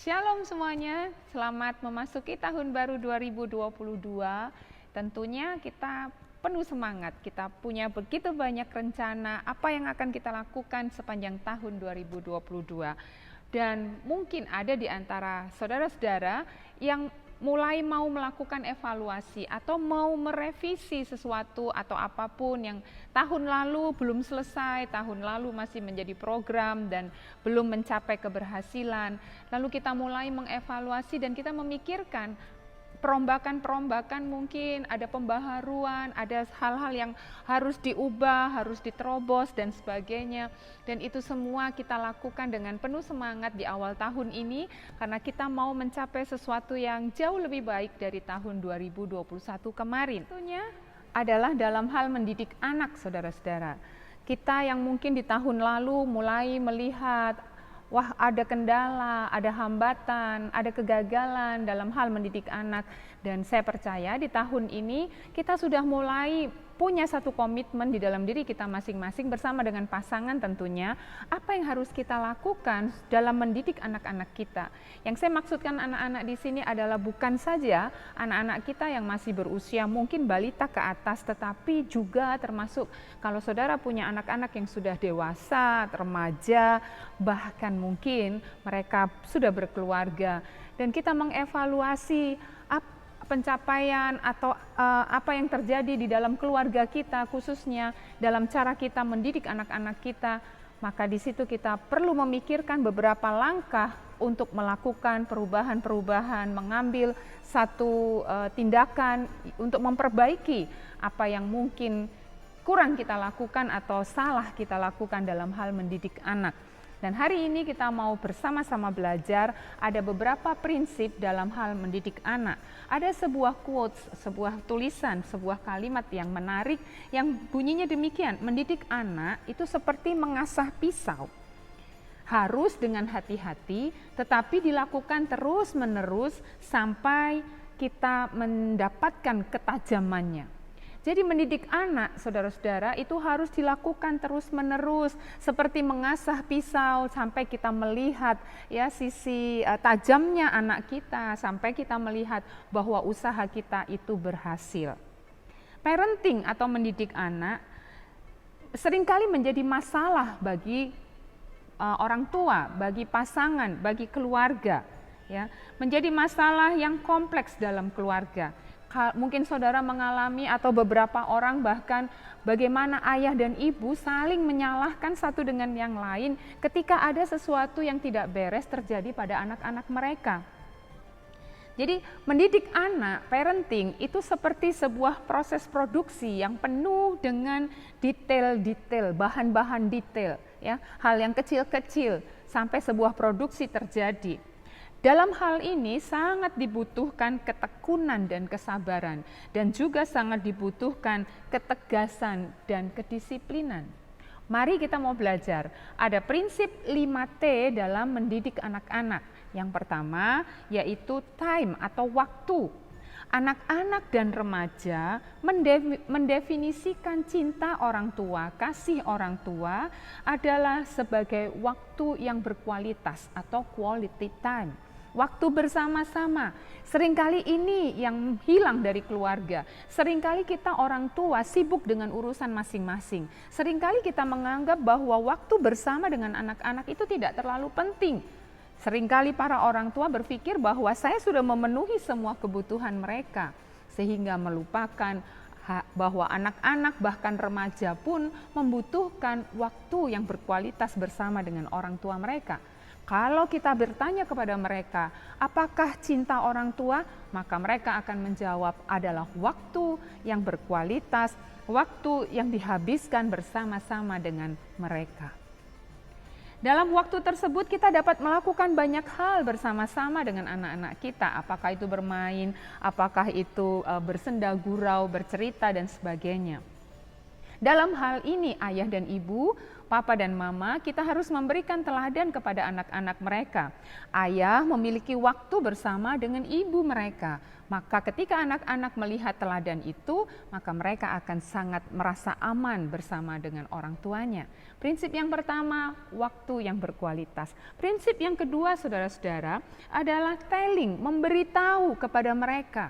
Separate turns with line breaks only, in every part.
Shalom semuanya, selamat memasuki tahun baru 2022. Tentunya kita penuh semangat, kita punya begitu banyak rencana apa yang akan kita lakukan sepanjang tahun 2022. Dan mungkin ada di antara saudara-saudara yang mulai mau melakukan evaluasi atau mau merevisi sesuatu atau apapun yang tahun lalu belum selesai, tahun lalu masih menjadi program dan belum mencapai keberhasilan. Lalu kita mulai mengevaluasi dan kita memikirkan perombakan-perombakan, mungkin ada pembaharuan, ada hal-hal yang harus diubah, harus diterobos dan sebagainya. Dan itu semua kita lakukan dengan penuh semangat di awal tahun ini karena kita mau mencapai sesuatu yang jauh lebih baik dari tahun 2021 kemarin. Tentunya adalah dalam hal mendidik anak, saudara-saudara. Kita yang mungkin di tahun lalu mulai melihat wah, ada kendala, ada hambatan, ada kegagalan dalam hal mendidik anak. Dan saya percaya di tahun ini kita sudah mulai punya satu komitmen di dalam diri kita masing-masing bersama dengan pasangan tentunya. Apa yang harus kita lakukan dalam mendidik anak-anak kita. Yang saya maksudkan anak-anak di sini adalah bukan saja anak-anak kita yang masih berusia mungkin balita ke atas, tetapi juga termasuk kalau saudara punya anak-anak yang sudah dewasa, remaja, bahkan mungkin mereka sudah berkeluarga, dan kita mengevaluasi pencapaian atau apa yang terjadi di dalam keluarga kita, khususnya dalam cara kita mendidik anak-anak kita, maka di situ kita perlu memikirkan beberapa langkah untuk melakukan perubahan-perubahan, mengambil satu tindakan untuk memperbaiki apa yang mungkin kurang kita lakukan atau salah kita lakukan dalam hal mendidik anak. Dan hari ini kita mau bersama-sama belajar ada beberapa prinsip dalam hal mendidik anak. Ada sebuah quotes, sebuah tulisan, sebuah kalimat yang menarik yang bunyinya demikian, mendidik anak itu seperti mengasah pisau. Harus dengan hati-hati tetapi dilakukan terus-menerus sampai kita mendapatkan ketajamannya. Jadi mendidik anak, saudara-saudara, itu harus dilakukan terus-menerus seperti mengasah pisau sampai kita melihat ya sisi tajamnya anak kita, sampai kita melihat bahwa usaha kita itu berhasil. Parenting atau mendidik anak seringkali menjadi masalah bagi orang tua, bagi pasangan, bagi keluarga, ya. Menjadi masalah yang kompleks dalam keluarga. Mungkin saudara mengalami atau beberapa orang bahkan bagaimana ayah dan ibu saling menyalahkan satu dengan yang lain ketika ada sesuatu yang tidak beres terjadi pada anak-anak mereka. Jadi mendidik anak, parenting itu seperti sebuah proses produksi yang penuh dengan detail-detail, bahan-bahan detail, ya, hal yang kecil-kecil sampai sebuah produksi terjadi. Dalam hal ini sangat dibutuhkan ketekunan dan kesabaran, dan juga sangat dibutuhkan ketegasan dan kedisiplinan. Mari kita mau belajar, ada prinsip 5T dalam mendidik anak-anak. Yang pertama yaitu time atau waktu. Anak-anak dan remaja mendefinisikan cinta orang tua, kasih orang tua adalah sebagai waktu yang berkualitas atau quality time. Waktu bersama-sama, seringkali ini yang hilang dari keluarga. Seringkali kita orang tua sibuk dengan urusan masing-masing. Seringkali kita menganggap bahwa waktu bersama dengan anak-anak itu tidak terlalu penting. Seringkali para orang tua berpikir bahwa saya sudah memenuhi semua kebutuhan mereka, sehingga melupakan bahwa anak-anak bahkan remaja pun membutuhkan waktu yang berkualitas bersama dengan orang tua mereka. Kalau kita bertanya kepada mereka, apakah cinta orang tua? Maka mereka akan menjawab adalah waktu yang berkualitas, waktu yang dihabiskan bersama-sama dengan mereka. Dalam waktu tersebut kita dapat melakukan banyak hal bersama-sama dengan anak-anak kita. Apakah itu bermain, apakah itu bersenda gurau, bercerita dan sebagainya. Dalam hal ini ayah dan ibu, papa dan mama, kita harus memberikan teladan kepada anak-anak mereka. Ayah memiliki waktu bersama dengan ibu mereka. Maka ketika anak-anak melihat teladan itu, maka mereka akan sangat merasa aman bersama dengan orang tuanya. Prinsip yang pertama, waktu yang berkualitas. Prinsip yang kedua, saudara-saudara, adalah telling, memberitahu kepada mereka.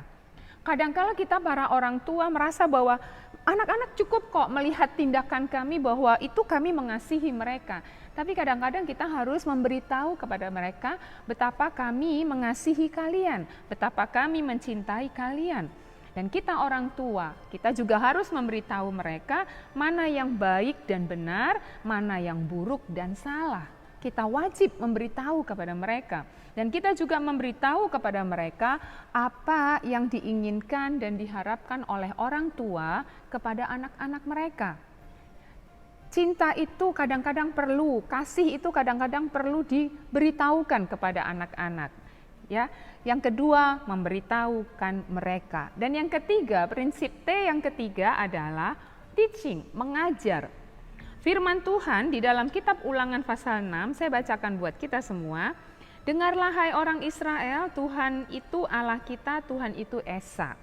Kadang-kala kita para orang tua merasa bahwa anak-anak cukup kok melihat tindakan kami bahwa itu kami mengasihi mereka. Tapi kadang-kadang kita harus memberitahu kepada mereka betapa kami mengasihi kalian, betapa kami mencintai kalian. Dan kita orang tua, kita juga harus memberitahu mereka mana yang baik dan benar, mana yang buruk dan salah. Kita wajib memberitahu kepada mereka. Dan kita juga memberitahu kepada mereka apa yang diinginkan dan diharapkan oleh orang tua kepada anak-anak mereka. Cinta itu kadang-kadang perlu, kasih itu kadang-kadang perlu diberitahukan kepada anak-anak. Ya, yang kedua memberitahukan mereka. Dan yang ketiga, prinsip T yang ketiga adalah teaching, mengajar. Firman Tuhan di dalam kitab Ulangan pasal 6, saya bacakan buat kita semua. Dengarlah hai orang Israel, Tuhan itu Allah kita, Tuhan itu Esa.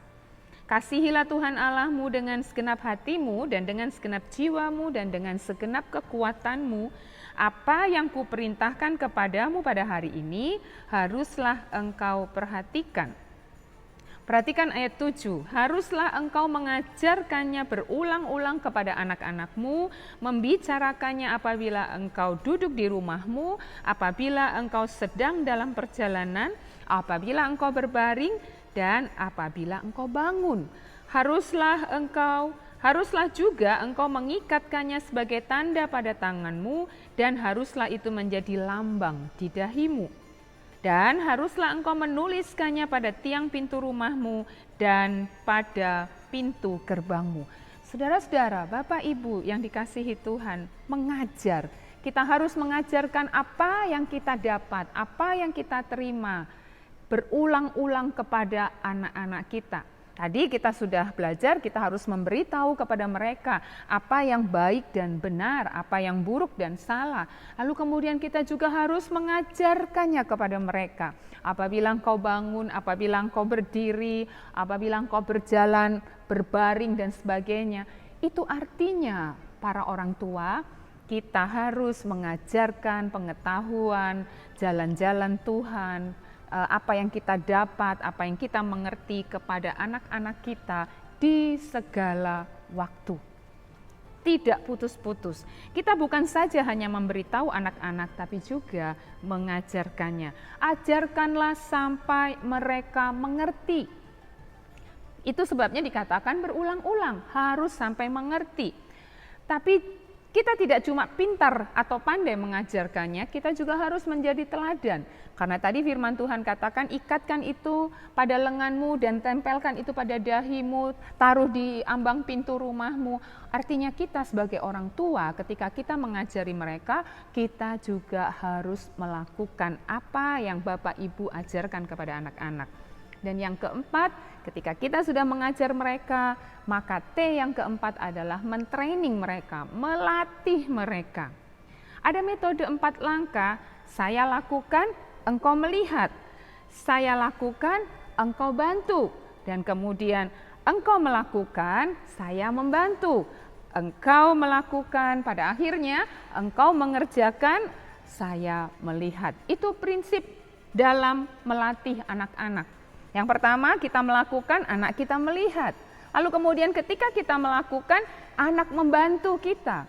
Kasihilah Tuhan Allahmu dengan segenap hatimu dan dengan segenap jiwamu dan dengan segenap kekuatanmu. Apa yang kuperintahkan kepadamu pada hari ini haruslah engkau perhatikan. Perhatikan ayat 7, haruslah engkau mengajarkannya berulang-ulang kepada anak-anakmu, membicarakannya apabila engkau duduk di rumahmu, apabila engkau sedang dalam perjalanan, apabila engkau berbaring, dan apabila engkau bangun. Haruslah juga engkau mengikatkannya sebagai tanda pada tanganmu, dan haruslah itu menjadi lambang di dahimu. Dan haruslah engkau menuliskannya pada tiang pintu rumahmu dan pada pintu gerbangmu. Saudara-saudara, Bapak Ibu yang dikasihi Tuhan, mengajar. Kita harus mengajarkan apa yang kita dapat, apa yang kita terima, berulang-ulang kepada anak-anak kita. Tadi kita sudah belajar, kita harus memberitahu kepada mereka apa yang baik dan benar, apa yang buruk dan salah. Lalu kemudian kita juga harus mengajarkannya kepada mereka. Apabila engkau bangun, apabila engkau berdiri, apabila engkau berjalan, berbaring dan sebagainya. Itu artinya para orang tua, kita harus mengajarkan pengetahuan, jalan-jalan Tuhan, apa yang kita dapat, apa yang kita mengerti kepada anak-anak kita di segala waktu. Tidak putus-putus. Kita bukan saja hanya memberitahu anak-anak, tapi juga mengajarkannya. Ajarkanlah sampai mereka mengerti. Itu sebabnya dikatakan berulang-ulang, harus sampai mengerti. Tapi kita tidak cuma pintar atau pandai mengajarkannya, kita juga harus menjadi teladan. Karena tadi firman Tuhan katakan, ikatkan itu pada lenganmu dan tempelkan itu pada dahimu, taruh di ambang pintu rumahmu. Artinya kita sebagai orang tua, ketika kita mengajari mereka, kita juga harus melakukan apa yang Bapak Ibu ajarkan kepada anak-anak. Dan yang keempat, ketika kita sudah mengajar mereka, maka T yang keempat adalah mentraining mereka, melatih mereka. Ada metode 4 langkah, saya lakukan, engkau melihat. Saya lakukan, engkau bantu. Dan kemudian engkau melakukan, saya membantu. Engkau melakukan, pada akhirnya engkau mengerjakan, saya melihat. Itu prinsip dalam melatih anak-anak. Yang pertama, kita melakukan, anak kita melihat. Lalu kemudian ketika kita melakukan, anak membantu kita.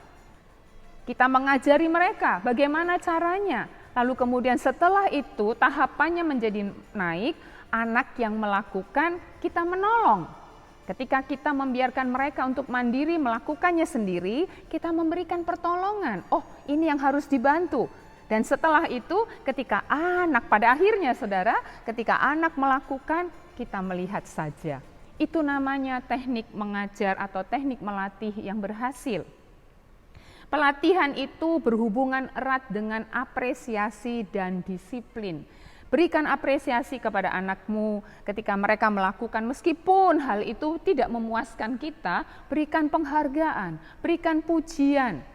Kita mengajari mereka bagaimana caranya. Lalu kemudian setelah itu tahapannya menjadi naik, anak yang melakukan, kita menolong. Ketika kita membiarkan mereka untuk mandiri melakukannya sendiri, kita memberikan pertolongan. Oh, ini yang harus dibantu. Dan setelah itu ketika anak, pada akhirnya saudara, ketika anak melakukan, kita melihat saja. Itu namanya teknik mengajar atau teknik melatih yang berhasil. Pelatihan itu berhubungan erat dengan apresiasi dan disiplin. Berikan apresiasi kepada anakmu ketika mereka melakukan, meskipun hal itu tidak memuaskan kita, berikan penghargaan, berikan pujian.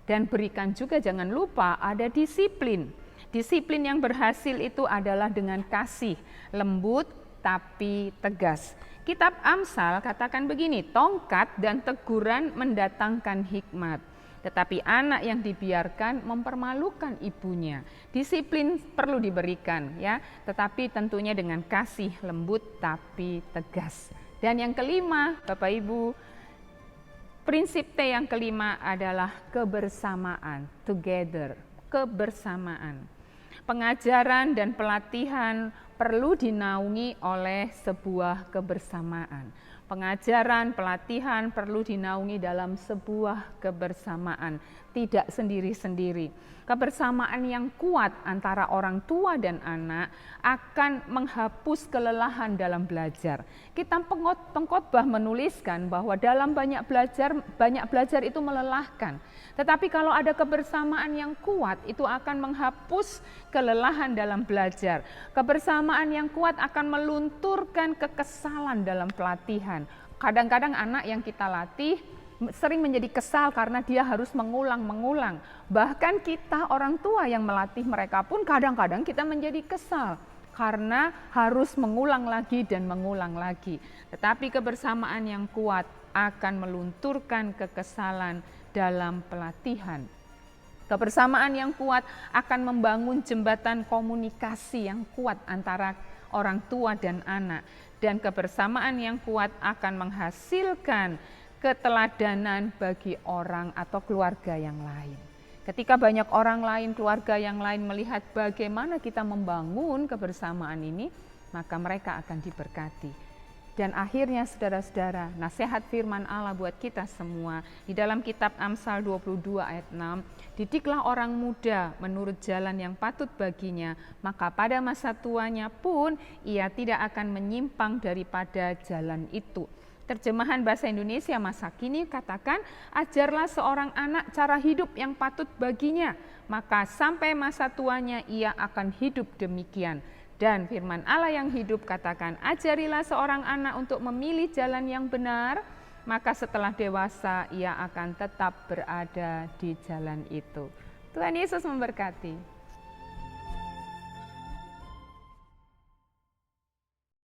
Dan berikan juga, jangan lupa, ada disiplin. Disiplin yang berhasil itu adalah dengan kasih, lembut tapi tegas. Kitab Amsal katakan begini, tongkat dan teguran mendatangkan hikmat, tetapi anak yang dibiarkan mempermalukan ibunya. Disiplin perlu diberikan ya, tetapi tentunya dengan kasih, lembut tapi tegas. Dan yang kelima, Bapak Ibu, prinsip T yang kelima adalah kebersamaan, together, kebersamaan. Pengajaran dan pelatihan perlu dinaungi oleh sebuah kebersamaan. Pengajaran, pelatihan perlu dinaungi dalam sebuah kebersamaan, tidak sendiri-sendiri. Kebersamaan yang kuat antara orang tua dan anak akan menghapus kelelahan dalam belajar. Kitab Pengkhotbah menuliskan bahwa dalam banyak belajar itu melelahkan. Tetapi kalau ada kebersamaan yang kuat, itu akan menghapus kelelahan dalam belajar. Kebersamaan yang kuat akan melunturkan kekesalan dalam pelatihan. Kadang-kadang anak yang kita latih sering menjadi kesal karena dia harus mengulang-mengulang. Bahkan kita orang tua yang melatih mereka pun kadang-kadang kita menjadi kesal karena harus mengulang lagi dan mengulang lagi. Tetapi kebersamaan yang kuat akan melunturkan kekesalan dalam pelatihan. Kebersamaan yang kuat akan membangun jembatan komunikasi yang kuat antara orang tua dan anak. Dan kebersamaan yang kuat akan menghasilkan keteladanan bagi orang atau keluarga yang lain. Ketika banyak orang lain, keluarga yang lain melihat bagaimana kita membangun kebersamaan ini, maka mereka akan diberkati. Dan akhirnya saudara-saudara, nasihat firman Allah buat kita semua di dalam kitab Amsal 22 ayat 6, didiklah orang muda menurut jalan yang patut baginya, maka pada masa tuanya pun ia tidak akan menyimpang daripada jalan itu. Terjemahan bahasa Indonesia masa kini katakan, ajarlah seorang anak cara hidup yang patut baginya, maka sampai masa tuanya ia akan hidup demikian. Dan firman Allah yang hidup katakan, ajarilah seorang anak untuk memilih jalan yang benar, maka setelah dewasa ia akan tetap berada di jalan itu. Tuhan Yesus memberkati.